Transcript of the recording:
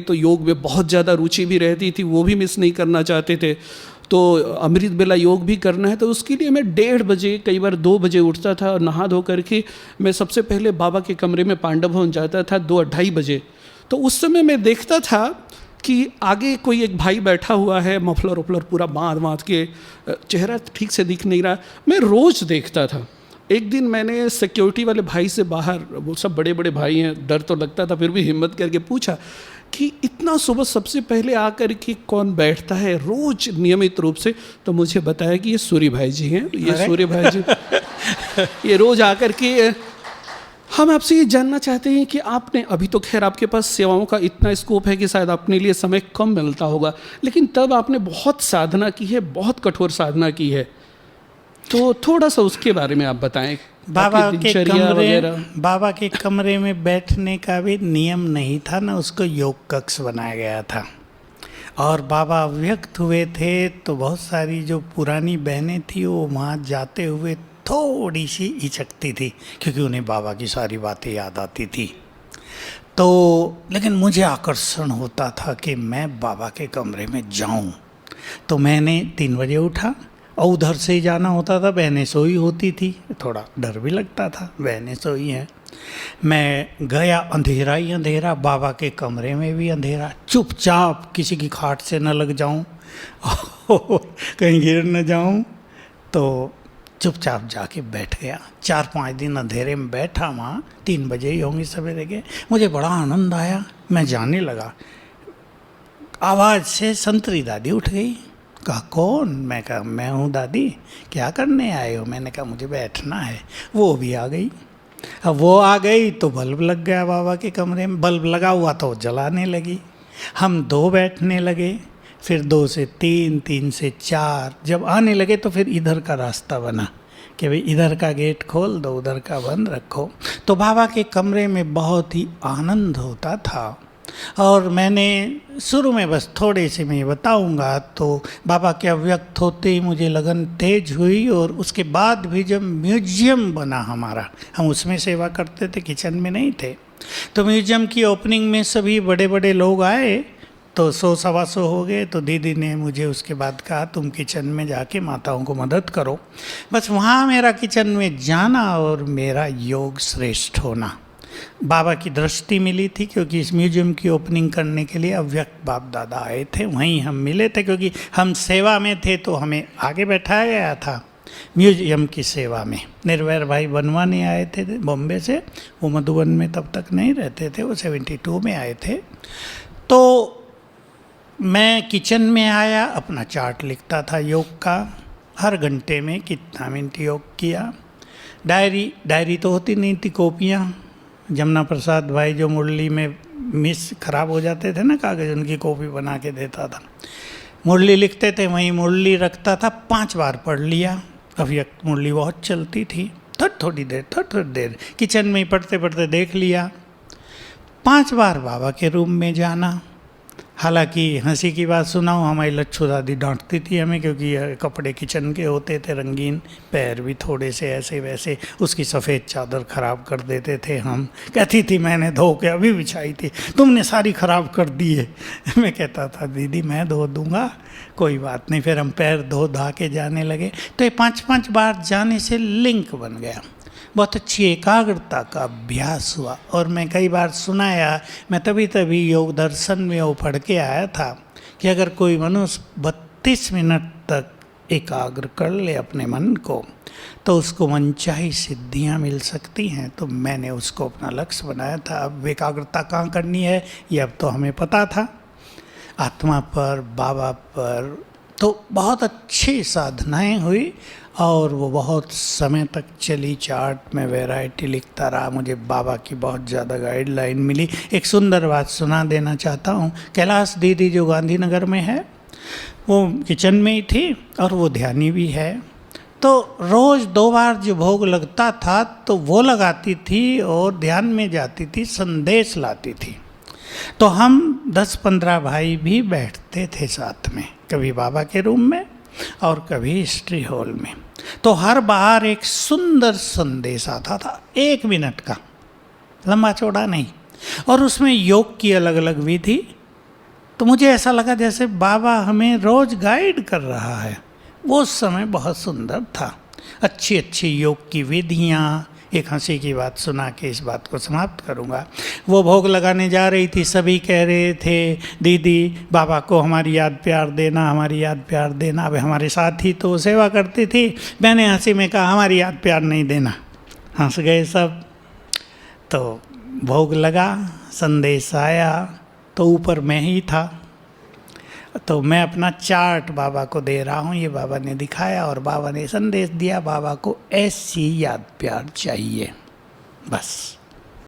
तो योग में बहुत ज़्यादा रुचि भी रहती थी, वो भी मिस नहीं करना चाहते थे। तो अमृत बेला योग भी करना है तो उसके लिए मैं 1:30 बजे, कई बार 2 बजे उठता था और नहा धो करके मैं सबसे पहले बाबा के कमरे में पांडव भवन जाता था 2-2:30 बजे। तो उस समय मैं देखता था कि आगे कोई एक भाई बैठा हुआ है, मफलर उफलर पूरा बांध के, चेहरा ठीक से दिख नहीं रहा। मैं रोज़ देखता था। एक दिन मैंने सिक्योरिटी वाले भाई से बाहर, वो सब बड़े बड़े भाई हैं, डर तो लगता था, फिर भी हिम्मत करके पूछा कि इतना सुबह सबसे पहले आकर के कौन बैठता है रोज नियमित रूप से? तो मुझे बताया कि ये सूर्य भाई जी हैं, ये सूर्य भाई जी ये रोज आकर के। हम आपसे ये जानना चाहते हैं कि आपने, अभी तो खैर आपके पास सेवाओं का इतना स्कोप है कि शायद अपने लिए समय कम मिलता होगा, लेकिन तब आपने बहुत साधना की है, बहुत कठोर साधना की है, तो थोड़ा सा उसके बारे में आप बताएं। बाबा के कमरे में बैठने का भी नियम नहीं था ना, उसको योग कक्ष बनाया गया था। और बाबा व्यक्त हुए थे तो बहुत सारी जो पुरानी बहनें थी वो वहाँ जाते हुए थोड़ी सी हिचकती थी, क्योंकि उन्हें बाबा की सारी बातें याद आती थी। तो लेकिन मुझे आकर्षण होता था कि मैं बाबा के कमरे में जाऊं। तो मैंने 3 बजे उठा और उधर से ही जाना होता था, बहनें सोई होती थी, थोड़ा डर भी लगता था, बहनें सोई हैं। मैं गया, अंधेरा ही अंधेरा, बाबा के कमरे में भी अंधेरा, चुपचाप, किसी की खाट से न लग जाऊं कहीं गिर न जाऊं, तो चुपचाप जाके बैठ गया। 4-5 दिन अंधेरे में बैठा वहाँ, 3 बजे ही होंगे सवेरे के। मुझे बड़ा आनंद आया, मैं जाने लगा। आवाज़ से संतरी दादी उठ गई, कहा कौन? मैं कहा मैं हूँ दादी, क्या करने आए हो? मैंने कहा मुझे बैठना है। वो भी आ गई। अब वो आ गई तो बल्ब लग गया बाबा के कमरे में, बल्ब लगा हुआ तो जलाने लगी। हम 2 बैठने लगे, फिर 2 से 3, 3 से 4, जब आने लगे तो फिर इधर का रास्ता बना कि भाई इधर का गेट खोल दो, उधर का बंद रखो। तो बाबा के कमरे में बहुत ही आनंद होता था। और मैंने शुरू में, बस थोड़े से मैं बताऊंगा, तो बाबा के अव्यक्त होते ही मुझे लगन तेज हुई। और उसके बाद भी जब म्यूजियम बना हमारा, हम उसमें सेवा करते थे, किचन में नहीं थे, तो म्यूजियम की ओपनिंग में सभी बड़े बड़े लोग आए, तो 100-125 हो गए। तो दीदी ने मुझे उसके बाद कहा तुम किचन में जाके माताओं को मदद करो। बस वहाँ मेरा किचन में जाना और मेरा योग श्रेष्ठ होना, बाबा की दृष्टि मिली थी, क्योंकि इस म्यूजियम की ओपनिंग करने के लिए अव्यक्त बाप दादा आए थे, वहीं हम मिले थे, क्योंकि हम सेवा में थे तो हमें आगे बैठाया गया था म्यूजियम की सेवा में। निर्वैर भाई बनवाने आए थे बॉम्बे से, वो मधुबन में तब तक नहीं रहते थे, वो 72 में आए थे। तो मैं किचन में आया, अपना चार्ट लिखता था योग का, हर घंटे में कितना मिनट योग किया। डायरी तो होती नहीं थी, कॉपियाँ। जमुना प्रसाद भाई जो मुरली में मिस खराब हो जाते थे ना कागज़, उनकी कॉपी बना के देता था। मुरली लिखते थे, वहीं मुरली रखता था, 5 बार पढ़ लिया। अव्यक्त मुरली बहुत चलती थी, थोड़ी देर किचन में ही पढ़ते पढ़ते देख लिया। 5 बार बाबा के रूम में जाना। हालांकि हंसी की बात सुनाऊं, हमारी लच्छू दादी डांटती थी हमें, क्योंकि कपड़े किचन के होते थे रंगीन, पैर भी थोड़े से ऐसे वैसे, उसकी सफ़ेद चादर ख़राब कर देते थे हम। कहती थी मैंने धो के अभी बिछाई थी, तुमने सारी ख़राब कर दी है। मैं कहता था दीदी मैं धो दूँगा, कोई बात नहीं। फिर हम पैर धो धा के जाने लगे। तो ये 5-5 बार जाने से लिंक बन गया, बहुत अच्छी एकाग्रता का अभ्यास हुआ। और मैं कई बार सुनाया, मैं तभी योग दर्शन में वो पढ़ के आया था कि अगर कोई मनुष्य 32 मिनट तक एकाग्र कर ले अपने मन को, तो उसको मनचाही सिद्धियां मिल सकती हैं। तो मैंने उसको अपना लक्ष्य बनाया था। अब एकाग्रता कहाँ करनी है ये अब तो हमें पता था, आत्मा पर, बाबा पर। तो बहुत अच्छी साधनाएं हुई और वो बहुत समय तक चली। चार्ट में वैरायटी लिखता रहा, मुझे बाबा की बहुत ज़्यादा गाइडलाइन मिली। एक सुंदर बात सुना देना चाहता हूँ। कैलाश दीदी जो गांधीनगर में है, वो किचन में ही थी और वो ध्यानी भी है। तो रोज़ 2 बार जो भोग लगता था तो वो लगाती थी और ध्यान में जाती थी, संदेश लाती थी। तो हम 10-15 भाई भी बैठते थे साथ में, कभी बाबा के रूम में और कभी हिस्ट्री हॉल में। तो हर बार एक सुंदर संदेश आता था, 1 मिनट का, लंबा चौड़ा नहीं, और उसमें योग की अलग अलग विधि। तो मुझे ऐसा लगा जैसे बाबा हमें रोज गाइड कर रहा है। वो समय बहुत सुंदर था, अच्छी अच्छी योग की विधियाँ। एक हंसी की बात सुना के इस बात को समाप्त करूँगा। वो भोग लगाने जा रही थी, सभी कह रहे थे दीदी बाबा को हमारी याद प्यार देना, हमारी याद प्यार देना। अब हमारे साथ ही तो सेवा करती थी। मैंने हंसी में कहा हमारी याद प्यार नहीं देना। हंस गए सब। तो भोग लगा, संदेश आया, तो ऊपर मैं ही था। तो मैं अपना चार्ट बाबा को दे रहा हूँ, ये बाबा ने दिखाया और बाबा ने संदेश दिया, बाबा को ऐसी याद प्यार चाहिए, बस।